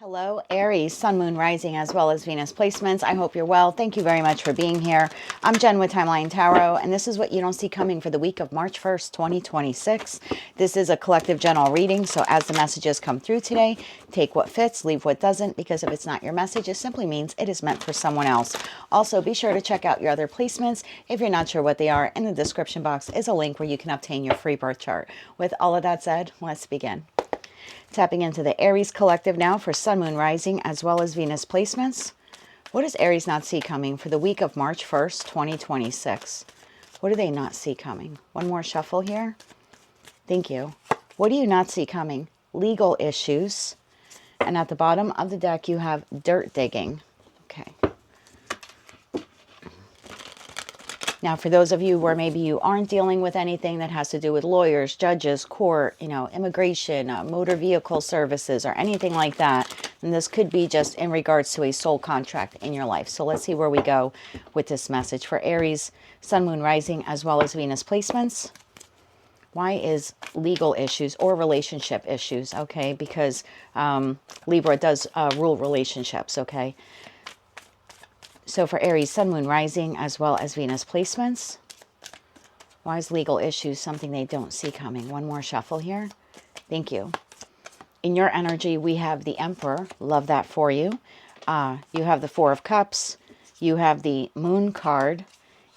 Hello, Aries, Sun, Moon, Rising, as well as Venus placements. I hope you're well. Thank you very much for being here. I'm Jen with Timeline Tarot, and this is what you don't see coming for the week of March 1st, 2026. This is a collective general reading, so as the messages come through today, take what fits, leave what doesn't, because if it's not your message, it simply means it is meant for someone else. Also, be sure to check out your other placements. If you're not sure what they are, in the description box is a link where you can obtain your free birth chart. With all of that said, let's begin. Tapping into the Aries collective now for Sun, Moon, Rising, as well as Venus placements. What does Aries not see coming for the week of March 1st, 2026? What do they not see coming? One more shuffle here. Thank you. What do you not see coming? Legal issues. And at the bottom of the deck, you have dirt digging. Okay. Now, for those of you where maybe you aren't dealing with anything that has to do with lawyers, judges, court, immigration, motor vehicle services, or anything like that, then this could be just in regards to a soul contract in your life. So let's see where we go with this message for Aries, Sun, Moon, Rising, as well as Venus placements. Why is legal issues or relationship issues, okay? Because Libra does rule relationships, okay? So for Aries, Sun, Moon, Rising, as well as Venus placements. Why is legal issues something they don't see coming? One more shuffle here. Thank you. In your energy, we have the Emperor. Love that for you. You have the Four of Cups. You have the Moon card.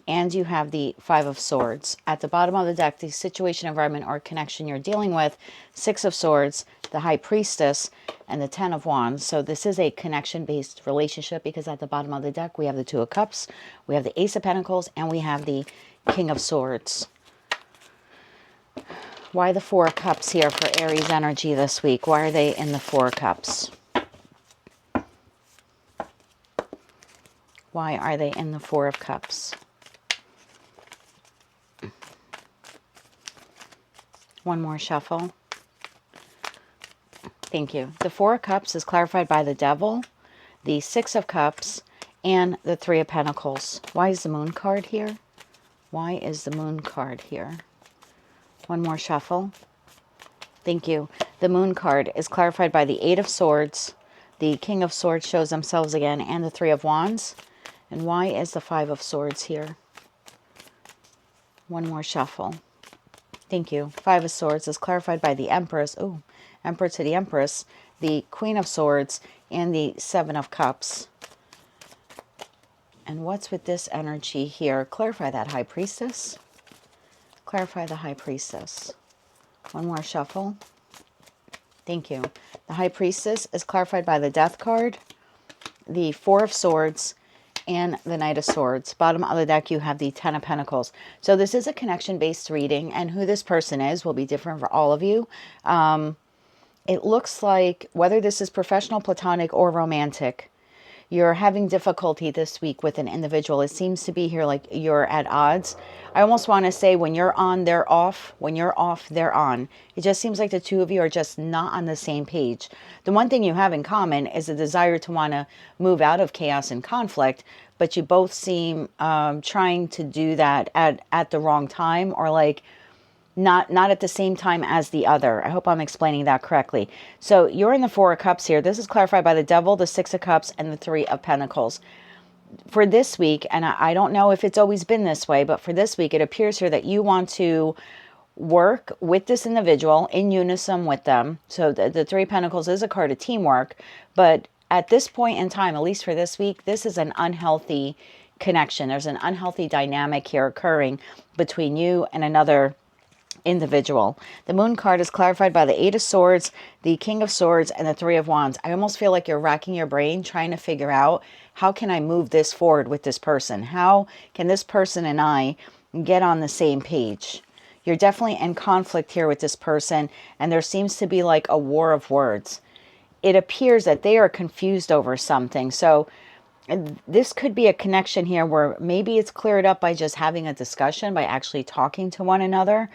And you have the Five of Swords. At the bottom of the deck, the situation, environment, or connection you're dealing with, Six of Swords, the High Priestess, and the Ten of Wands. So this is a connection-based relationship because at the bottom of the deck, we have the Two of Cups, we have the Ace of Pentacles, and we have the King of Swords. Why the Four of Cups here for Aries energy this week? Why are they in the Four of Cups? Why are they in the Four of Cups? One more shuffle. Thank you. The Four of Cups is clarified by the Devil, the Six of Cups, and the Three of Pentacles. Why is the Moon card here? Why is the Moon card here? One more shuffle. Thank you. The Moon card is clarified by the Eight of Swords, the King of Swords shows themselves again, and the Three of Wands. And why is the Five of Swords here? One more shuffle. Thank you. Five of Swords is clarified by the Empress. Oh, Emperor to the Empress, the Queen of Swords, and the Seven of Cups. And what's with this energy here? Clarify that High Priestess. Clarify the High Priestess. One more shuffle. Thank you. The High Priestess is clarified by the Death card, the Four of Swords, and the Knight of Swords. Bottom of the deck, you have the Ten of Pentacles. So this is a connection-based reading, and who this person is will be different for all of you. It looks like, whether this is professional, platonic, or romantic, you're having difficulty this week with an individual. It seems to be here like you're at odds. I almost want to say when you're on, they're off. When you're off, they're on. It just seems like the two of you are just not on the same page. The one thing you have in common is a desire to want to move out of chaos and conflict, but you both seem trying to do that at the wrong time, or like not at the same time as the other. I hope I'm explaining that correctly. So you're in the Four of Cups here. This is clarified by the Devil, the Six of Cups, and the Three of Pentacles. For this week, and I don't know if it's always been this way, but for this week, it appears here that you want to work with this individual in unison with them. So the Three of Pentacles is a card of teamwork, but at this point in time, at least for this week, this is an unhealthy connection. There's an unhealthy dynamic here occurring between you and another individual. The Moon card is clarified by the Eight of Swords, the King of Swords, and the Three of Wands. I almost feel like you're racking your brain trying to figure out, how can I move this forward with this person? How can this person and I get on the same page? You're definitely in conflict here with this person, and there seems to be like a war of words. It appears that they are confused over something. So this could be a connection here where maybe it's cleared up by just having a discussion, by actually talking to one another,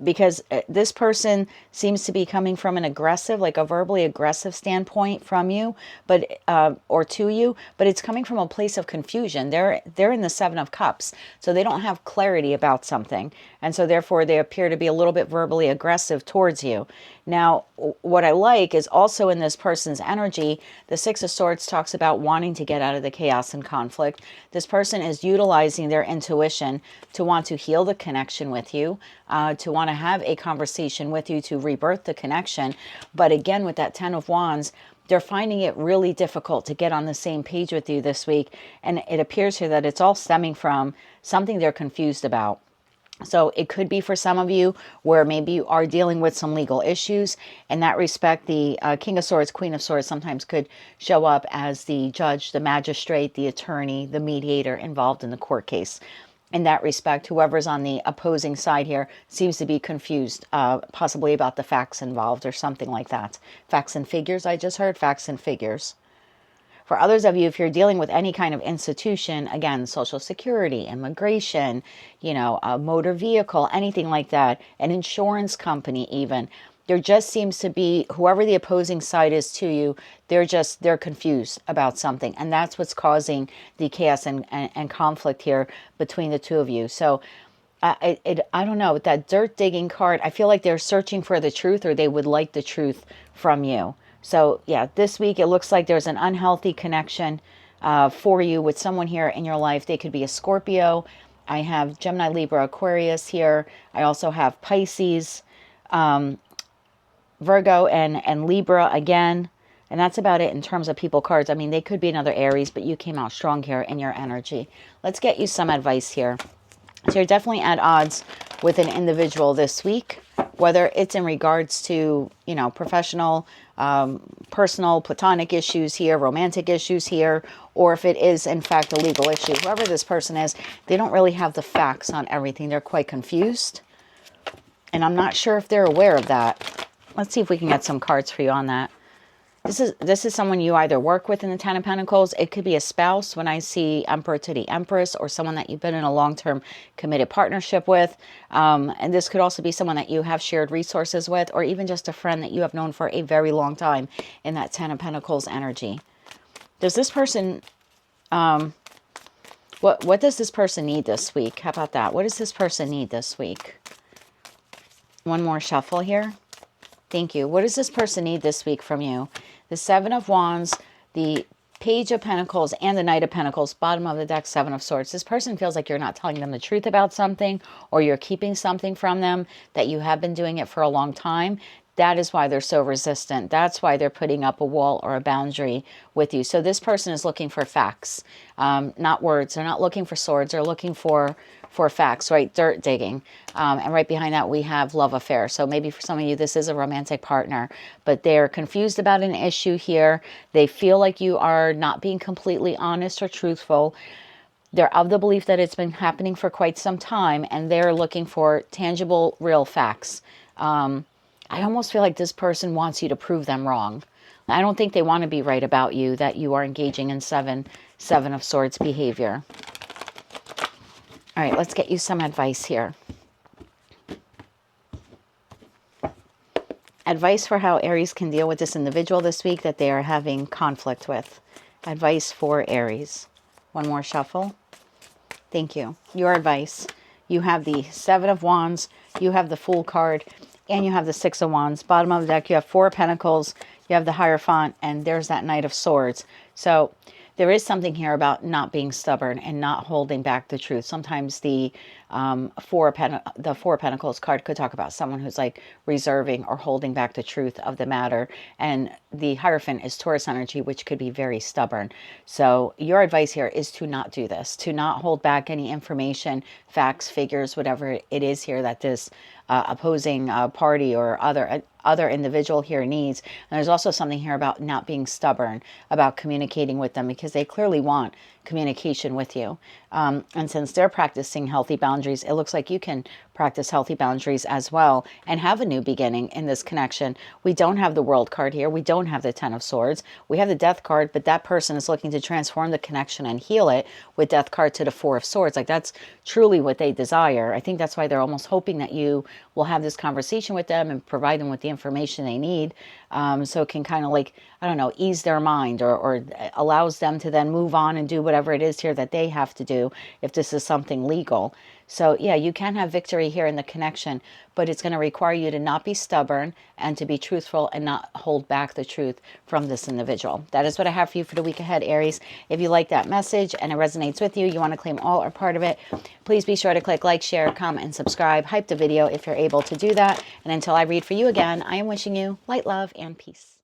because this person seems to be coming from an aggressive, like a verbally aggressive standpoint from you, but or to you, but it's coming from a place of confusion. They're in the Seven of Cups, so they don't have clarity about something, and so therefore they appear to be a little bit verbally aggressive towards you. Now, what I like is also in this person's energy, the Six of Swords talks about wanting to get out of the chaos and conflict. This person is utilizing their intuition to want to heal the connection with you, to want to have a conversation with you, to rebirth the connection. But again, with that Ten of Wands, they're finding it really difficult to get on the same page with you this week. And it appears here that it's all stemming from something they're confused about. So it could be for some of you where maybe you are dealing with some legal issues. In that respect, the King of Swords, Queen of Swords sometimes could show up as the judge, the magistrate, the attorney, the mediator involved in the court case. In that respect, whoever's on the opposing side here seems to be confused, possibly about the facts involved or something like that. Facts and figures, I just heard facts and figures. For others of you, if you're dealing with any kind of institution, again, Social Security, immigration, you know, a motor vehicle, anything like that, an insurance company even, there just seems to be, whoever the opposing side is to you, they're confused about something. And that's what's causing the chaos and conflict here between the two of you. So I don't know, with that dirt digging card, I feel like they're searching for the truth, or they would like the truth from you. So yeah, this week it looks like there's an unhealthy connection for you with someone here in your life. They could be a Scorpio. I have Gemini, Libra, Aquarius here. I also have Pisces, Virgo, and Libra again. And that's about it in terms of people cards. I mean, they could be another Aries, but you came out strong here in your energy. Let's get you some advice here. So you're definitely at odds with an individual this week, whether it's in regards to, you know, professional, personal, platonic issues here, romantic issues here, or if it is, in fact, a legal issue. Whoever this person is, they don't really have the facts on everything. They're quite confused. And I'm not sure if they're aware of that. Let's see if we can get some cards for you on that. This is someone you either work with in the Ten of Pentacles. It could be a spouse when I see Emperor to the Empress, or someone that you've been in a long-term committed partnership with. And this could also be someone that you have shared resources with, or even just a friend that you have known for a very long time in that Ten of Pentacles energy. Does this person, what does this person need this week? How about that? What does this person need this week? One more shuffle here. Thank you. What does this person need this week from you? The Seven of Wands, the Page of Pentacles, and the Knight of Pentacles. Bottom of the deck, Seven of Swords. This person feels like you're not telling them the truth about something, or you're keeping something from them, that you have been doing it for a long time. That is why they're so resistant. That's why they're putting up a wall or a boundary with you. So this person is looking for facts, not words. They're not looking for swords. They're looking for facts, right? Dirt digging. And right behind that, we have love affair. So maybe for some of you, this is a romantic partner, but they're confused about an issue here. They feel like you are not being completely honest or truthful. They're of the belief that it's been happening for quite some time, and they're looking for tangible, real facts. I almost feel like this person wants you to prove them wrong. I don't think they want to be right about you, that you are engaging in Seven of Swords behavior. All right, let's get you some advice here. Advice for how Aries can deal with this individual this week that they are having conflict with. Advice for Aries. One more shuffle. Thank you. Your advice. You have the Seven of Wands, you have the Fool card, and you have the Six of Wands. Bottom of the deck, you have Four of Pentacles, you have the Hierophant, and there's that Knight of Swords. So there is something here about not being stubborn and not holding back the truth. Sometimes the Four of Pentacles card could talk about someone who's like reserving or holding back the truth of the matter. And the Hierophant is Taurus energy, which could be very stubborn. So your advice here is to not do this, to not hold back any information, facts, figures, whatever it is here that this opposing party or other individual here needs. And there's also something here about not being stubborn, about communicating with them, because they clearly want communication with you. And since they're practicing healthy boundaries, it looks like you can practice healthy boundaries as well and have a new beginning in this connection. We don't have the World card here. We don't have the Ten of Swords. We have the Death card, but that person is looking to transform the connection and heal it with Death card to the Four of Swords. Like, that's truly what they desire. I think that's why they're almost hoping that you will have this conversation with them and provide them with the information they need, so it can kind of, like, I don't know, ease their mind, or allows them to then move on and do whatever it is here that they have to do if this is something legal. So yeah, you can have victory clarity here in the connection, but it's going to require you to not be stubborn and to be truthful and not hold back the truth from this individual. That is what I have for you for the week ahead, Aries. If you like that message and it resonates with you, you want to claim all or part of it, please be sure to click like, share, comment, and subscribe. Hype the video if you're able to do that. And until I read for you again, I am wishing you light, love, and peace.